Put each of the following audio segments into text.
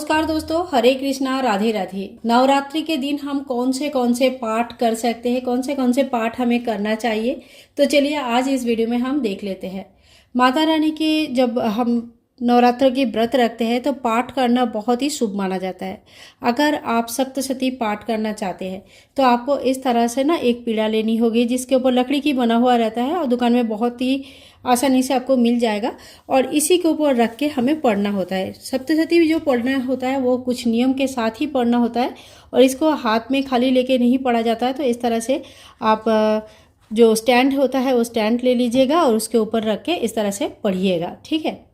नमस्कार दोस्तों, हरे कृष्णा, राधे राधे। नवरात्रि के दिन हम कौन से पाठ कर सकते हैं, कौन से पाठ हमें करना चाहिए, तो चलिए आज इस वीडियो में हम देख लेते हैं। माता रानी के जब हम नवरात्र की व्रत रखते हैं तो पाठ करना बहुत ही शुभ माना जाता है। अगर आप सप्तशती पाठ करना चाहते हैं तो आपको इस तरह से ना एक पीढ़ा लेनी होगी जिसके ऊपर लकड़ी की बना हुआ रहता है और दुकान में बहुत ही आसानी से आपको मिल जाएगा और इसी के ऊपर रख के हमें पढ़ना होता है। सप्तशती जो पढ़ना होता है वो कुछ नियम के साथ ही पढ़ना होता है और इसको हाथ में खाली लेके नहीं पढ़ा जाता है। तो इस तरह से आप जो स्टैंड होता है वो स्टैंड ले लीजिएगा और उसके ऊपर रख के इस तरह से पढ़िएगा, ठीक है।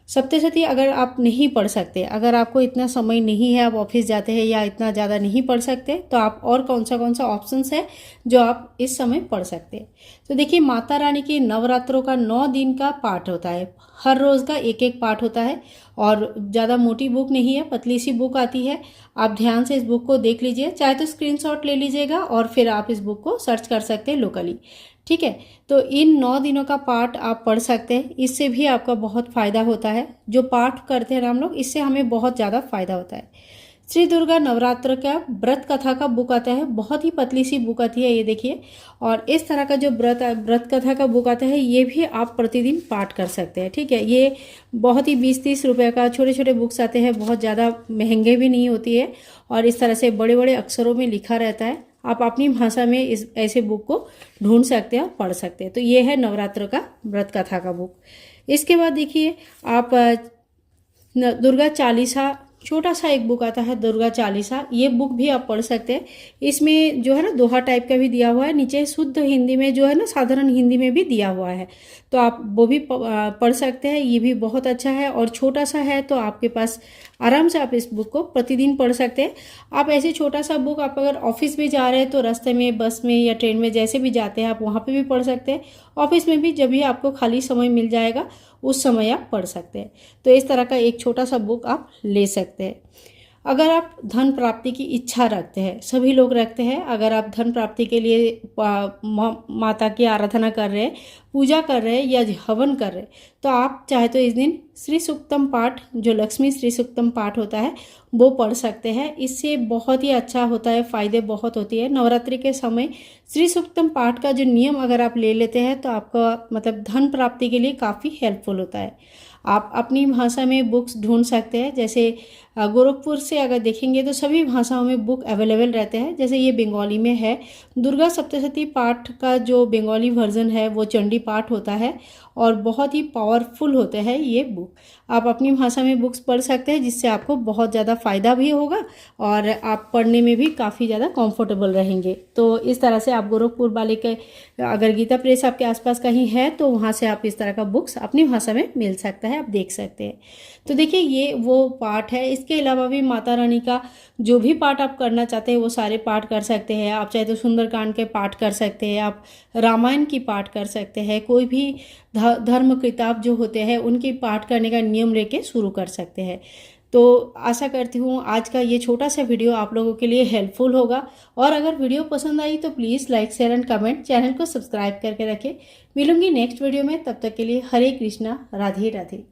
सप्तशती अगर आप नहीं पढ़ सकते, अगर आपको इतना समय नहीं है, आप ऑफिस जाते हैं या इतना ज़्यादा नहीं पढ़ सकते, तो आप और कौन सा ऑप्शंस है जो आप इस समय पढ़ सकते हैं। तो देखिए, माता रानी के नवरात्रों का 9 दिन का पाठ होता है। हर रोज़ का एक एक पाठ होता है और ज़्यादा मोटी बुक नहीं है, पतली सी बुक आती है। आप ध्यान से इस बुक को देख लीजिए, चाहे तो स्क्रीनशॉट ले लीजिएगा और फिर आप इस बुक को सर्च कर सकते हैं लोकली, ठीक है। तो इन 9 दिनों का पाठ आप पढ़ सकते हैं, इससे भी आपका बहुत फ़ायदा होता है। जो पाठ करते हैं हम लोग, इससे हमें बहुत ज़्यादा फ़ायदा होता है। श्री दुर्गा नवरात्र का व्रत कथा का बुक आता है, बहुत ही पतली सी बुक आती है, ये देखिए। और इस तरह का जो व्रत कथा का बुक आता है ये भी आप प्रतिदिन पाठ कर सकते हैं, ठीक है। ये बहुत ही 20-30 रुपये का छोटे छोटे बुक्स आते हैं, बहुत ज़्यादा महंगे भी नहीं होती है और इस तरह से बड़े बड़े अक्षरों में लिखा रहता है। आप अपनी भाषा में इस ऐसे बुक को ढूंढ सकते हैं और पढ़ सकते हैं। तो ये है नवरात्र का व्रत कथा का बुक। इसके बाद देखिए, आप दुर्गा चालीसा, छोटा सा एक बुक आता है दुर्गा चालीसा, ये बुक भी आप पढ़ सकते हैं। इसमें जो है ना दोहा टाइप का भी दिया हुआ है, नीचे शुद्ध हिंदी में जो है ना साधारण हिंदी में भी दिया हुआ है, तो आप वो भी पढ़ सकते हैं। ये भी बहुत अच्छा है और छोटा सा है, तो आपके पास आराम से आप इस बुक को प्रतिदिन पढ़ सकते हैं। आप ऐसे छोटा सा बुक आप अगर ऑफिस भी जा रहे हैं तो रास्ते में, बस में या ट्रेन में जैसे भी जाते हैं आप वहाँ पे भी पढ़ सकते हैं। ऑफिस में भी जब भी आपको खाली समय मिल जाएगा उस समय आप पढ़ सकते हैं। तो इस तरह का एक छोटा सा बुक आप ले सकते हैं। अगर आप धन प्राप्ति की इच्छा रखते हैं, सभी लोग रखते हैं, अगर आप धन प्राप्ति के लिए माता की आराधना कर रहे हैं, पूजा कर रहे हैं या हवन कर रहे हैं, तो आप चाहे तो इस दिन श्री सूक्तम पाठ, जो लक्ष्मी श्री सूक्तम पाठ होता है, वो पढ़ सकते हैं। इससे बहुत ही अच्छा होता है, फ़ायदे बहुत होती है। नवरात्रि के समय श्री सूक्तम पाठ का जो नियम अगर आप ले लेते हैं तो आपका मतलब धन प्राप्ति के लिए काफ़ी हेल्पफुल होता है। आप अपनी भाषा में बुक्स ढूंढ सकते हैं, जैसे गोरखपुर से अगर देखेंगे तो सभी भाषाओं में बुक अवेलेबल रहते हैं। जैसे ये बंगाली में है, दुर्गा सप्तशती पाठ का जो बंगाली वर्जन है वो चंडी पाठ होता है और बहुत ही पावरफुल होते हैं ये बुक। आप अपनी भाषा में बुक्स पढ़ सकते हैं, जिससे आपको बहुत ज़्यादा फ़ायदा भी होगा और आप पढ़ने में भी काफ़ी ज़्यादा कंफर्टेबल रहेंगे। तो इस तरह से आप गोरखपुर वाले के, अगर गीता प्रेस आपके आसपास कहीं है तो वहाँ से आप इस तरह का बुक्स अपनी भाषा में मिल सकता है, आप देख सकते हैं। तो देखिए, ये वो पाठ है। इसके अलावा भी माता रानी का जो भी पाठ आप करना चाहते हैं वो सारे पाठ कर सकते हैं। आप चाहे तो सुंदरकांड के पाठ कर सकते हैं, आप रामायण की पाठ कर सकते हैं, कोई भी धर्म किताब जो होते हैं उनकी पाठ करने का नियम लेके शुरू कर सकते हैं। तो आशा करती हूँ आज का ये छोटा सा वीडियो आप लोगों के लिए हेल्पफुल होगा और अगर वीडियो पसंद आई तो please like, share and comment, channel को सब्सक्राइब करके रखें। मिलूंगी नेक्स्ट वीडियो में, तब तक के लिए हरे कृष्णा, राधे राधे।